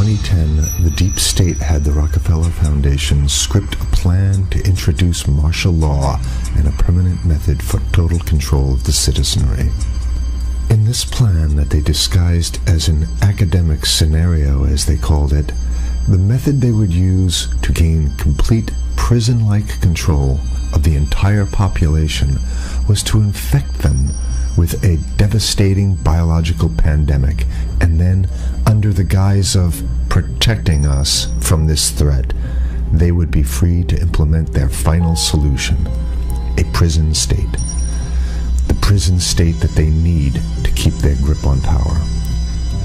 2010, the deep state had the Rockefeller Foundation script a plan to introduce martial law and a permanent method for total control of the citizenry. In this plan that they disguised as an academic scenario, as they called it, the method they would use to gain complete prison-like control of the entire population was to infect them with a devastating biological pandemic, and then, under the guise of protecting us from this threat, they would be free to implement their final solution, a prison state. The prison state that they need to keep their grip on power.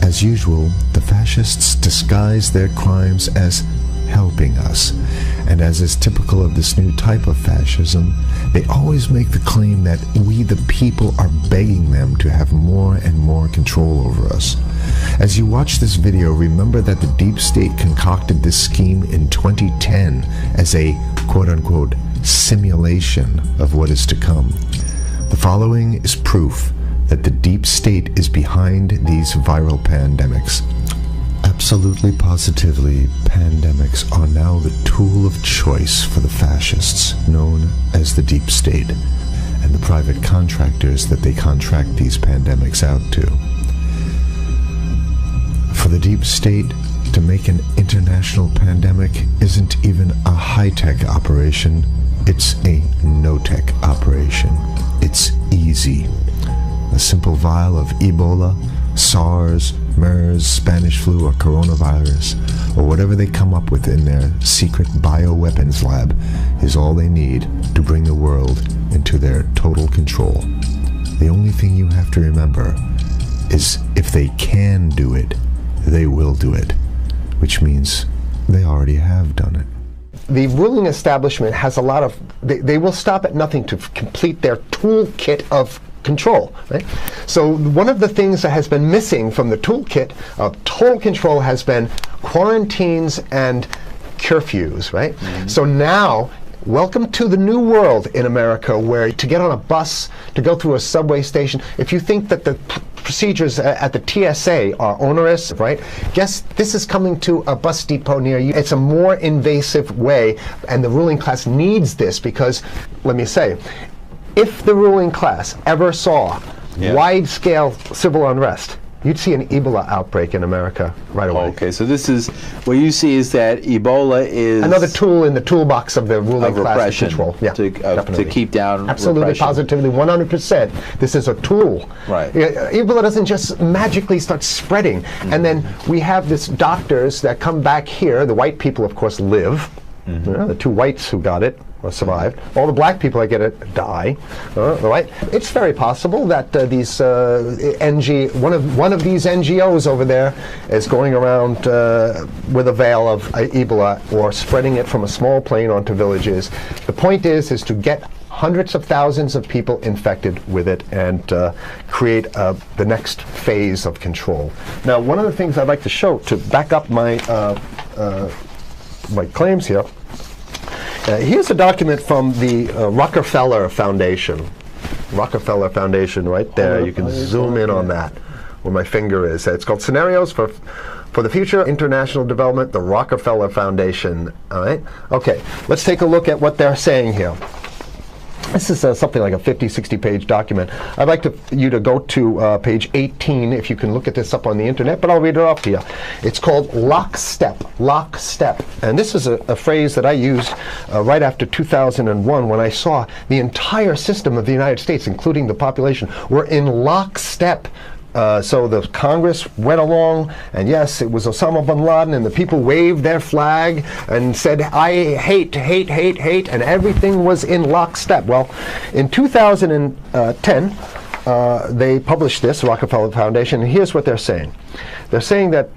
As usual, the fascists disguise their crimes as helping us, and as is typical of this new type of fascism, they always make the claim that we the people are begging them to have more and more control over us. As you watch this video, remember that the deep state concocted this scheme in 2010 as a quote-unquote simulation of what is to come. The following is proof that the deep state is behind these viral pandemics. Absolutely positively, pandemics are now the tool of choice for the fascists, known as the deep state, and the private contractors that they contract these pandemics out to. For the deep state, to make an international pandemic isn't even a high-tech operation, it's a no-tech operation. It's easy. A simple vial of Ebola, SARS, MERS, Spanish flu, or coronavirus, or whatever they come up with in their secret bioweapons lab, is all they need to bring the world into their total control. The only thing you have to remember is if they can do it, they will do it, which means they already have done it. The ruling establishment has a lot of, they will stop at nothing to complete their toolkit of control, right? So one of the things that has been missing from the toolkit of total control has been quarantines and curfews, right? Mm-hmm. So now, welcome to the new world in America, where to get on a bus, to go through a subway station, if you think that the procedures at the TSA are onerous, right? Guess this is coming to a bus depot near you. It's a more invasive way, and the ruling class needs this because, let me say, if the ruling class ever saw wide-scale civil unrest, you'd see an Ebola outbreak in America right away. Okay, so this is, what you see is that Ebola is another tool in the toolbox of the ruling class control. Yeah, to keep down absolutely, repression. Positively, 100%. This is a tool. Right. Ebola doesn't just magically start spreading. Mm-hmm. And then we have this doctors that come back here. The white people, of course, live. Mm-hmm. The two whites who got it or survived. All the black people that get it die. Right? It's very possible that these one of these NGOs over there is going around with a veil of Ebola or spreading it from a small plane onto villages. The point is to get hundreds of thousands of people infected with it and create the next phase of control. Now, one of the things I'd like to show to back up my my claims here. Here's a document from the Rockefeller Foundation. Rockefeller Foundation, right there. You can zoom in on that, where my finger is. It's called Scenarios for the Future International Development, the Rockefeller Foundation. All right. Okay. Let's take a look at what they're saying here. This is something like a 50, 60-page document. I'd like you to go to page 18, if you can look at this up on the internet, but I'll read it off to you. It's called lockstep, lockstep. And this is a phrase that I used right after 2001 when I saw the entire system of the United States, including the population, were in lockstep. So the Congress went along, and yes, it was Osama bin Laden, and the people waved their flag and said, I hate, hate, hate, hate, and everything was in lockstep. Well, in 2010, they published this, Rockefeller Foundation, and here's what they're saying. They're saying that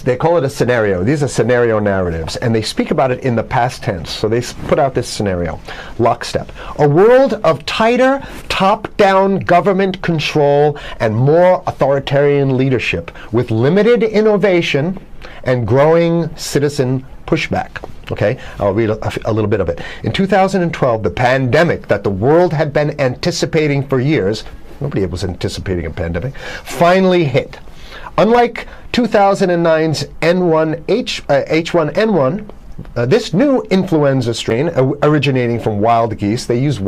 they call it a scenario. These are scenario narratives, and they speak about it in the past tense. So they put out this scenario, lockstep. A world of tighter, top-down government control and more authoritarian leadership with limited innovation and growing citizen pushback. Okay, I'll read a little bit of it. In 2012, the pandemic that the world had been anticipating for years, nobody was anticipating a pandemic, finally hit. Unlike 2009's H1N1. This new influenza strain originating from wild geese. They use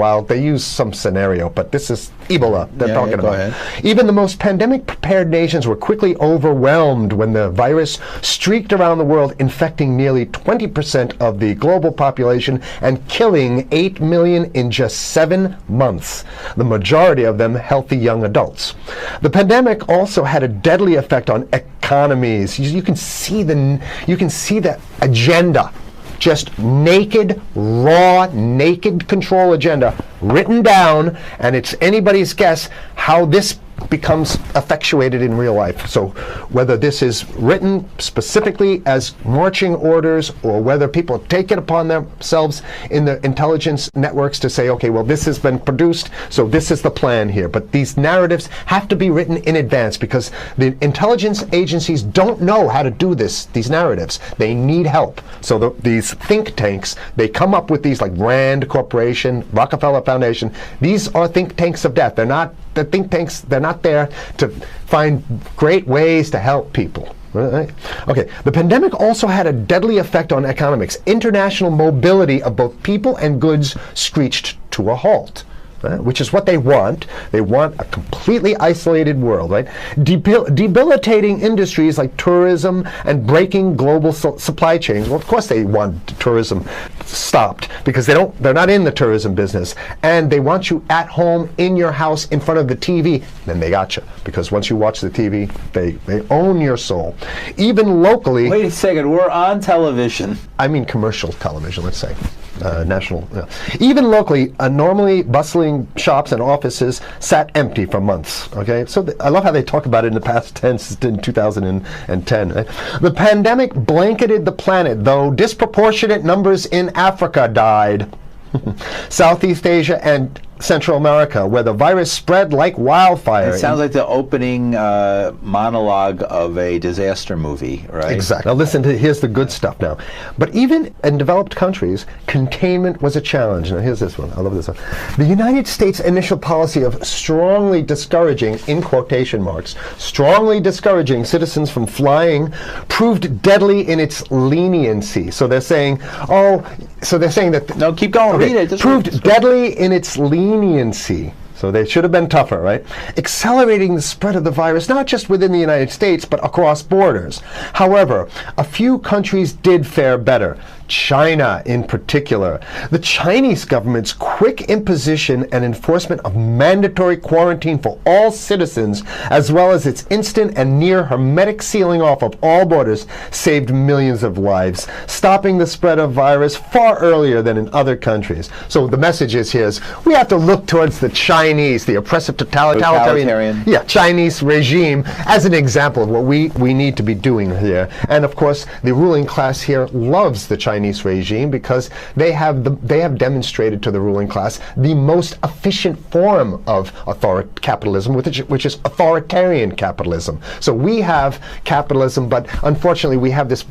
some scenario, but this is Ebola they're talking about. Ahead. Even the most pandemic-prepared nations were quickly overwhelmed when the virus streaked around the world, infecting nearly 20% of the global population and killing 8 million in just 7 months, the majority of them healthy young adults. The pandemic also had a deadly effect on economies. You can see the agenda. Just naked, raw, naked control agenda written down, and it's anybody's guess how this becomes effectuated in real life. So whether this is written specifically as marching orders or whether people take it upon themselves in the intelligence networks to say, okay, well, this has been produced, so this is the plan here. But these narratives have to be written in advance because the intelligence agencies don't know how to do these narratives. They need help. So these think tanks, they come up with these like Rand Corporation, Rockefeller Foundation. These are think tanks of death. They're not the think tanks, they're not there to find great ways to help people. Right? Okay, the pandemic also had a deadly effect on economics. International mobility of both people and goods screeched to a halt. Which is what they want. They want a completely isolated world, right? Debilitating industries like tourism and breaking global supply chains. Well, of course they want tourism stopped because they're not in the tourism business, and they want you at home in your house in front of the TV. Then they got you because once you watch the TV, they own your soul. Even locally. Wait a second, we're on television. I mean commercial television, let's say. National. Even locally, normally bustling shops and offices sat empty for months. Okay, so I love how they talk about it in the past tense in 2010. Right? The pandemic blanketed the planet, though disproportionate numbers in Africa died. Southeast Asia and Central America, where the virus spread like wildfire. It sounds like the opening monologue of a disaster movie, right? Exactly. Now listen here's the good stuff now. But even in developed countries, containment was a challenge. Now here's this one. I love this one. The United States' initial policy of strongly discouraging, in quotation marks, strongly discouraging citizens from flying proved deadly in its leniency. So they're saying, that... No, keep going. Okay, read it. Proved deadly in its leniency. So they should have been tougher, right? Accelerating the spread of the virus, not just within the United States, but across borders. However, a few countries did fare better. China in particular. The Chinese government's quick imposition and enforcement of mandatory quarantine for all citizens, as well as its instant and near hermetic sealing off of all borders, saved millions of lives, stopping the spread of virus far earlier than in other countries. So the message is here is we have to look towards the Chinese, the oppressive totalitarian Chinese regime as an example of what we need to be doing here. And of course, the ruling class here loves the Chinese regime because they have demonstrated to the ruling class the most efficient form of capitalism, which is authoritarian capitalism. So we have capitalism, but unfortunately we have this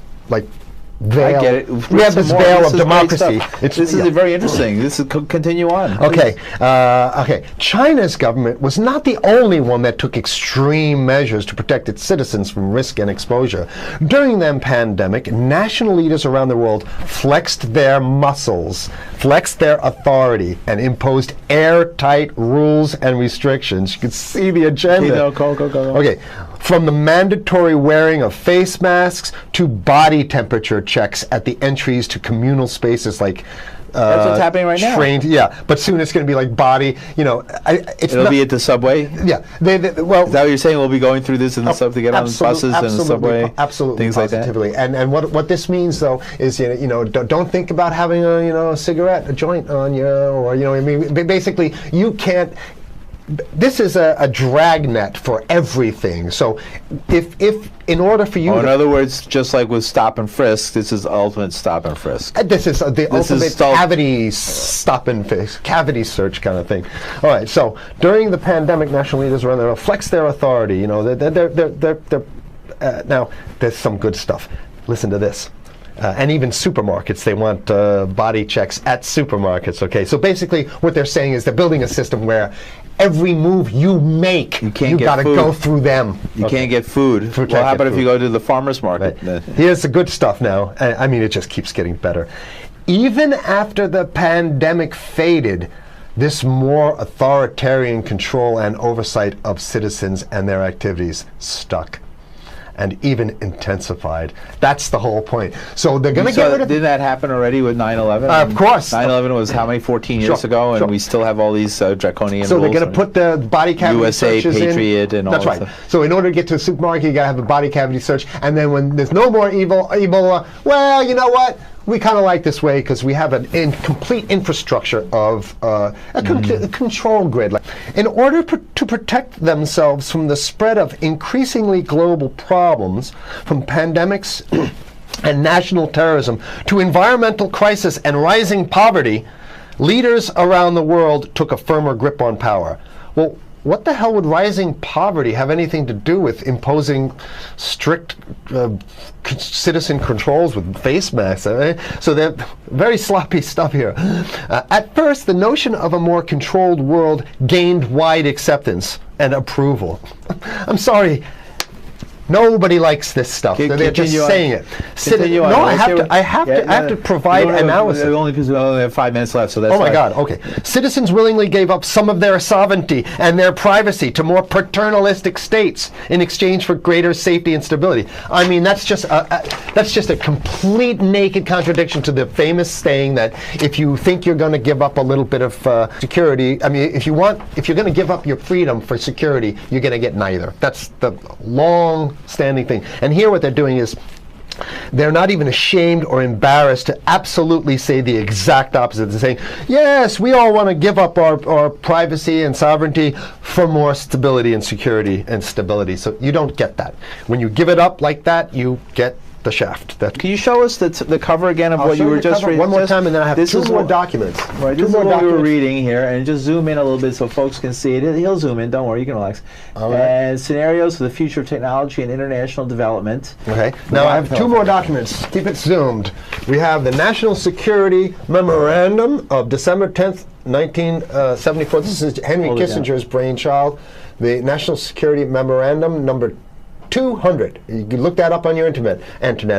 veil. I get it. We have this veil of democracy. This is very interesting. This is continue on. Okay. Okay. China's government was not the only one that took extreme measures to protect its citizens from risk and exposure. During the pandemic, national leaders around the world flexed their muscles, flexed their authority, and imposed airtight rules and restrictions. You can see the agenda. Go. Okay. From the mandatory wearing of face masks to body temperature checks at the entries to communal spaces like that's what's happening right now. Yeah, but soon it's going to be like body. It'll be at the subway. Yeah, well, is that what you're saying? We'll be going through this in the to get on buses and the subway, absolutely, things positively. like that. And what this means though is don't think about having a cigarette, a joint on you, or basically you can't. This is a dragnet for everything. So if in order for you in other words, just like with stop and frisk, this is ultimate stop and frisk. This is the ultimate cavity stop and frisk, cavity search kind of thing. All right, so during the pandemic, national leaders around the world flexed their authority. Now there's some good stuff. Listen to this. and even supermarkets. They want body checks at supermarkets. Okay, so basically what they're saying is they're building a system where every move you make, you got to go through them. You can't get food. Well, how about if you go to the farmer's market? Right. Here's the good stuff now. I mean, it just keeps getting better. Even after the pandemic faded, this more authoritarian control and oversight of citizens and their activities stuck and even intensified. That's the whole point. So they're going to get rid of... Did that happen already with 9/11? Of course. 9/11 was how many, 14 years ago, and we still have all these draconian so rules. So they're going to put the body cavity USA searches Patriot and all that. That's right. So in order to get to a supermarket, you got to have a body cavity search, and then when there's no more Ebola, well, you know what? We kind of like this way because we have a complete infrastructure of a control grid. In order to protect themselves from the spread of increasingly global problems, from pandemics and national terrorism to environmental crisis and rising poverty, leaders around the world took a firmer grip on power. Well, what the hell would rising poverty have anything to do with imposing strict citizen controls with face masks? So they're very sloppy stuff here. At first, the notion of a more controlled world gained wide acceptance and approval. I'm sorry. Nobody likes this stuff. They're just saying it. No, I have to provide analysis. Only because we only have 5 minutes left, so that's. Oh my God. Okay. Citizens willingly gave up some of their sovereignty and their privacy to more paternalistic states in exchange for greater safety and stability. I mean, that's just a complete naked contradiction to the famous saying that if you think you're going to give up a little bit of security, I mean, if you're going to give up your freedom for security, you're going to get neither. That's the long-standing thing. And here what they're doing is they're not even ashamed or embarrassed to absolutely say the exact opposite. They're saying, yes, we all want to give up our privacy and sovereignty for more stability and security and stability. So you don't get that. When you give it up like that, you get the shaft. Can you show us the cover again of what you were just reading? One more time, and then I have two more documents. Right, this is what we were reading here, and just zoom in a little bit so folks can see it. He'll zoom in, don't worry, you can relax. All right. And scenarios for the future of technology and international development. Okay, now I have two more documents. Keep it zoomed. We have the National Security Memorandum of December 10th, 1974. This is Henry Kissinger's brainchild. The National Security Memorandum, number 200. You can look that up on your internet.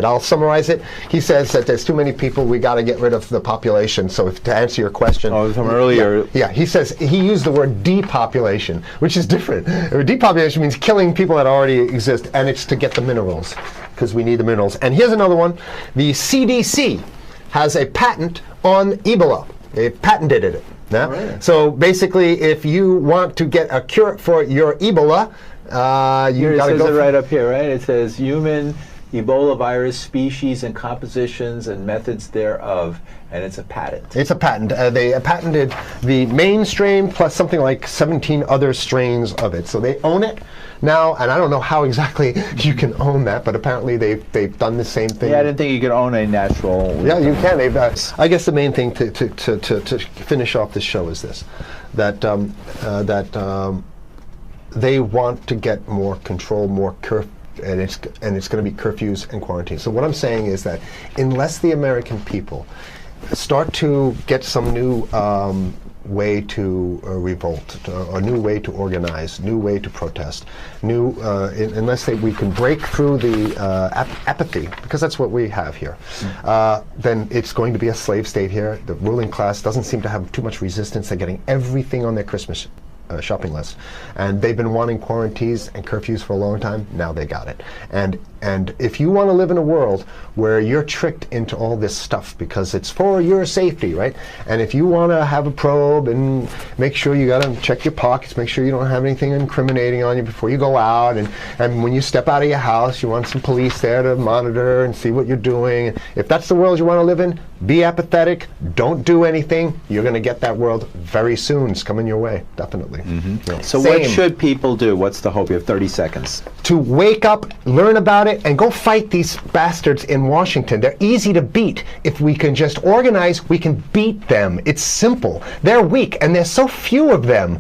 I'll summarize it. He says that there's too many people, we got to get rid of the population. So to answer your question. Oh, from earlier. Yeah, he says, he used the word depopulation, which is different. Depopulation means killing people that already exist, and it's to get the minerals, because we need the minerals. And here's another one. The CDC has a patent on Ebola. They patented it. Yeah? Right. So basically, if you want to get a cure for your Ebola, you got to go. It right up here, right? It says human Ebola virus species and compositions and methods thereof, and it's a patent. It's a patent. They patented the main strain plus something like 17 other strains of it. So they own it now, and I don't know how exactly you can own that, but apparently they've done the same thing. Yeah, I didn't think you could own a natural. Yeah, you can. They've. I guess the main thing to finish off this show is this: that they want to get more control, more and it's going to be curfews and quarantines. So what I'm saying is that unless the American people start to get some new way to revolt, a new way to organize, new way to protest, unless we can break through the apathy, because that's what we have here, then it's going to be a slave state here. The ruling class doesn't seem to have too much resistance. They're getting everything on their Christmas shopping list, and they've been wanting quarantines and curfews for a long time. Now they got it. And if you want to live in a world where you're tricked into all this stuff because it's for your safety, right? And if you want to have a probe and make sure you got to check your pockets, make sure you don't have anything incriminating on you before you go out, and when you step out of your house, you want some police there to monitor and see what you're doing. If that's the world you want to live in, be apathetic, don't do anything. You're going to get that world very soon. It's coming your way, definitely. Mm-hmm. Yeah. So what should people do? What's the hope? You have 30 seconds. To wake up, learn about it, and go fight these bastards in Washington. They're easy to beat. If we can just organize, we can beat them. It's simple. They're weak, and there's so few of them.